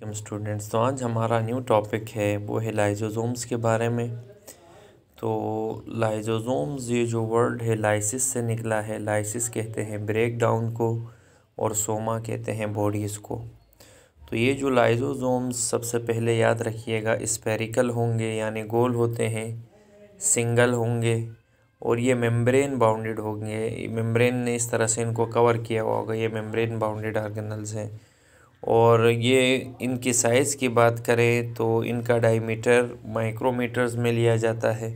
Students, तो आज हमारा न्यू टॉपिक है वो है लाइजोसोम्स के बारे में। तो लाइजोसोम्स, ये जो वर्ड है लाइसिस से निकला है। लाइसिस कहते हैं ब्रेक डाउन को और सोमा कहते हैं बॉडीज़ को। तो ये जो लाइजोसोम्स, सबसे पहले याद रखिएगा, स्फेरिकल होंगे यानी गोल होते हैं, सिंगल होंगे और ये मेम्ब्रेन बाउंडेड होंगे। मेम्ब्रेन ने इस तरह से इनको कवर किया हुआ होगा, ये मेम्ब्रेन बाउंडेड ऑर्गेनल्स हैं। और ये इनकी साइज़ की बात करें तो इनका डायमीटर माइक्रोमीटर्स में लिया जाता है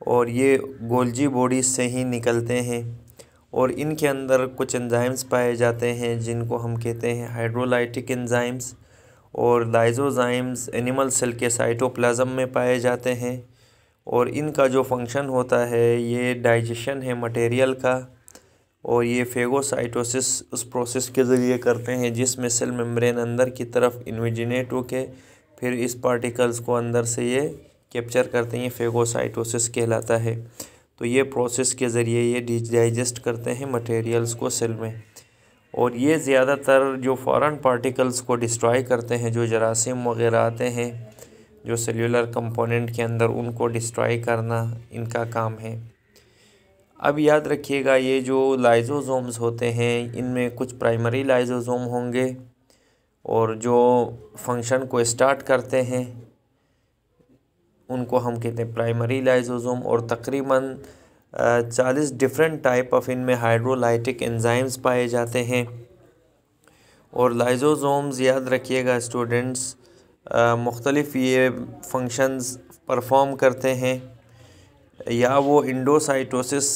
और ये गोल्जी बॉडीज से ही निकलते हैं। और इनके अंदर कुछ एंजाइम्स पाए जाते हैं जिनको हम कहते हैं हाइड्रोलाइटिक एंजाइम्स। और लाइजोजाइम्स एनिमल सेल के साइटोप्लाज्म में पाए जाते हैं और इनका जो फंक्शन होता है ये डाइजेशन है मटेरियल का। और ये फेगोसाइटोसिस उस प्रोसेस के ज़रिए करते हैं जिसमें सेल मेम्ब्रेन अंदर की तरफ इन्विजिनेट होके फिर इस पार्टिकल्स को अंदर से ये कैप्चर करते हैं। ये फेगोसाइटोसिस कहलाता है। तो ये प्रोसेस के ज़रिए ये डाइजेस्ट करते हैं मटेरियल्स को सेल में। और ये ज़्यादातर जो फॉरेन पार्टिकल्स को डिस्ट्रॉय करते हैं, जो जरासीम वगैरह आते हैं जो सेल्यूलर कंपोनेंट के अंदर, उनको डिस्ट्रॉय करना इनका काम है। अब याद रखिएगा, ये जो लाइजोसोम्स होते हैं इनमें कुछ प्राइमरी लाइजोसोम होंगे और जो फंक्शन को स्टार्ट करते हैं उनको हम कहते हैं प्राइमरी लाइजोसोम। और तकरीबन 40 डिफरेंट टाइप ऑफ इनमें हाइड्रोलाइटिक एंजाइम्स पाए जाते हैं। और लाइजोसोम्स, याद रखिएगा स्टूडेंट्स, मुख्तलिफ ये फंक्शंस परफॉर्म करते हैं। या वो इंडोसाइटोसिस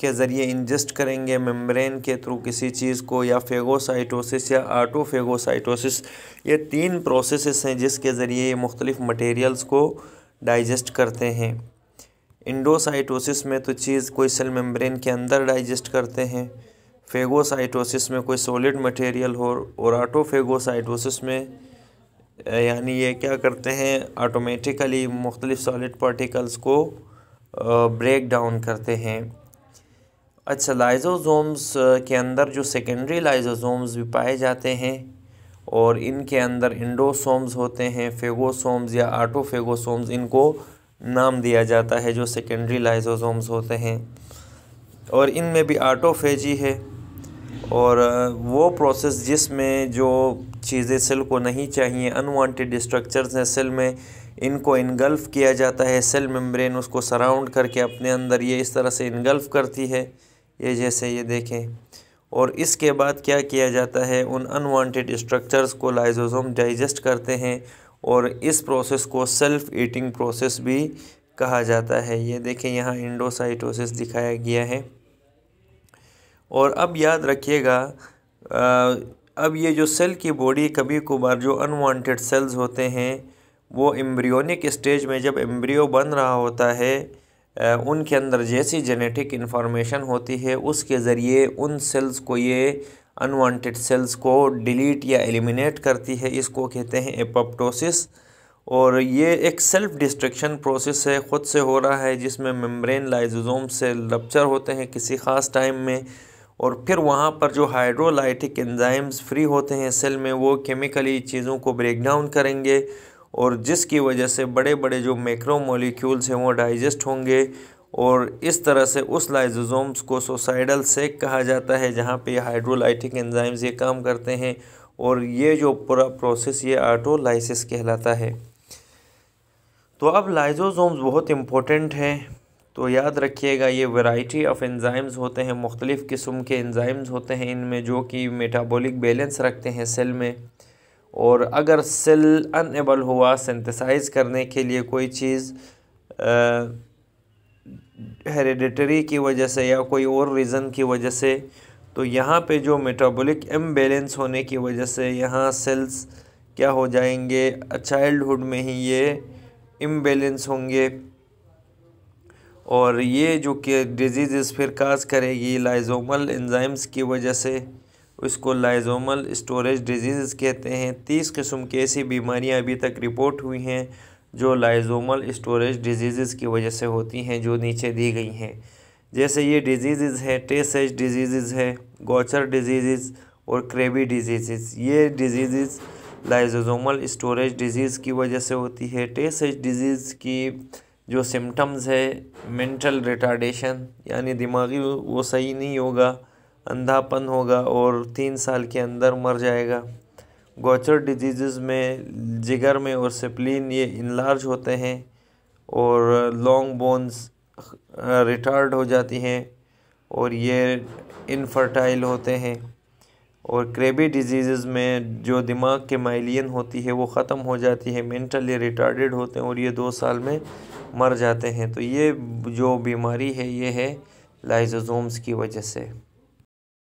के ज़रिए इंजेस्ट करेंगे मेम्ब्रेन के थ्रू किसी चीज़ को, या फेगोसाइटोसिस या ऑटोफेगोसाइटोसिस। ये 3 प्रोसेसेस हैं जिसके ज़रिए ये मुख्तलिफ मटेरियल्स को डाइजेस्ट करते हैं। इंडोसाइटोसिस में तो चीज़ कोई सेल मेम्ब्रेन के अंदर डाइजेस्ट करते हैं, फेगोसाइटोसिस में कोई सॉलिड मटेरियल हो, और ऑटोफेगोसाइटोसिस में यानी ये क्या करते हैं, ऑटोमेटिकली मुख्तलिफ सॉलिड पार्टिकल्स को ब्रेक डाउन करते हैं। अच्छा, लाइजोसोम्स के अंदर जो सेकेंडरी लाइजोसोम्स भी पाए जाते हैं और इनके अंदर इंडोसोम्स होते हैं, फेगोसोम्स या ऑटोफेगोसोम्स इनको नाम दिया जाता है, जो सेकेंडरी लाइजोसोम्स होते हैं। और इनमें भी ऑटोफेजी है और वो प्रोसेस जिसमें जो चीज़ें सेल को नहीं चाहिए, अनवांटेड स्ट्रक्चर्स हैं सेल में, इनको इनगल्फ किया जाता है। सेल मेम्ब्रेन उसको सराउंड करके अपने अंदर ये इस तरह से इनगल्फ करती है, ये जैसे ये देखें। और इसके बाद क्या किया जाता है, उन अनवांटेड स्ट्रक्चर्स को लाइजोसोम डाइजेस्ट करते हैं और इस प्रोसेस को सेल्फ ईटिंग प्रोसेस भी कहा जाता है। ये देखें, यहाँ इंडोसाइटोसिस दिखाया गया है। और अब याद रखिएगा, अब ये जो सेल की बॉडी, कभी कभार जो अनवांटेड सेल्स होते हैं वो एम्ब्रियोनिक स्टेज में जब एम्ब्रियो बन रहा होता है, उनके अंदर जैसी जेनेटिक इन्फॉर्मेशन होती है उसके ज़रिए उन सेल्स को, ये अनवांटेड सेल्स को डिलीट या एलिमिनेट करती है। इसको कहते हैं एपोप्टोसिस। और ये एक सेल्फ डिस्ट्रक्शन प्रोसेस है, ख़ुद से हो रहा है, जिसमें मेम्ब्रेन लाइजोसोम से रप्चर होते हैं किसी ख़ास टाइम में। और फिर वहाँ पर जो हाइड्रोलाइटिक एंजाइम्स फ्री होते हैं सेल में, वो केमिकली चीज़ों को ब्रेक डाउन करेंगे और जिसकी वजह से बड़े बड़े जो मैक्रो मॉलिक्यूल्स हैं वो डाइजेस्ट होंगे। और इस तरह से उस लाइजोसोम्स को सुसाइडल सेक कहा जाता है, जहाँ पे हाइड्रोलाइटिक एंजाइम्स ये काम करते हैं। और ये जो पूरा प्रोसेस ये ऑटोलाइसिस कहलाता है। तो अब लाइजोसोम्स बहुत इम्पोर्टेंट हैं, तो याद रखिएगा, ये वैरायटी ऑफ एंजाइम्स होते हैं, मुख्तलिफ़ किस्म के एंजाइम्स होते हैं इनमें, जो कि मेटाबॉलिक बैलेंस रखते हैं सेल में। और अगर सेल अनएबल हुआ सिंथेसाइज करने के लिए कोई चीज़, हेरिडिटरी की वजह से या कोई और रीज़न की वजह से, तो यहाँ पे जो मेटाबॉलिक इम्बैलेंस होने की वजह से यहाँ सेल्स क्या हो जाएंगे, चाइल्डहुड में ही ये इम्बैलेंस होंगे। और ये जो कि डिजीज़ फिर काज करेगी लाइजोमल एंजाइम्स की वजह से, उसको लाइजोमल स्टोरेज डिजीज़ कहते हैं। 30 किस्म की ऐसी बीमारियां अभी तक रिपोर्ट हुई हैं जो लाइजोमल स्टोरेज डिजीज़ की वजह से होती हैं, जो नीचे दी गई हैं। जैसे ये डिजीज़ है, टे-सेज डिजीज़ है, गॉचर डिजीज़ और क्रेबी डिजीज़। ये डिजीज़ लाइसोसोमल स्टोरेज डिजीज़ की वजह से होती है। टे-सेज डिजीज़ की जो सिम्टम्स है, मेंटल रिटार्डेशन यानी दिमागी वो सही नहीं होगा, अंधापन होगा और 3 साल के अंदर मर जाएगा। गॉचर डिजीज़ में जिगर में और स्प्लीन ये इनलार्ज होते हैं और लॉन्ग बोन्स रिटार्ड हो जाती हैं और ये इनफर्टाइल होते हैं। और क्रेबी डिजीज़ में जो दिमाग के माइलियन होती है वो ख़त्म हो जाती है, मेंटली रिटार्डेड होते हैं और ये 2 साल में मर जाते हैं। तो ये जो बीमारी है ये है लाइसोसोम्स की वजह से।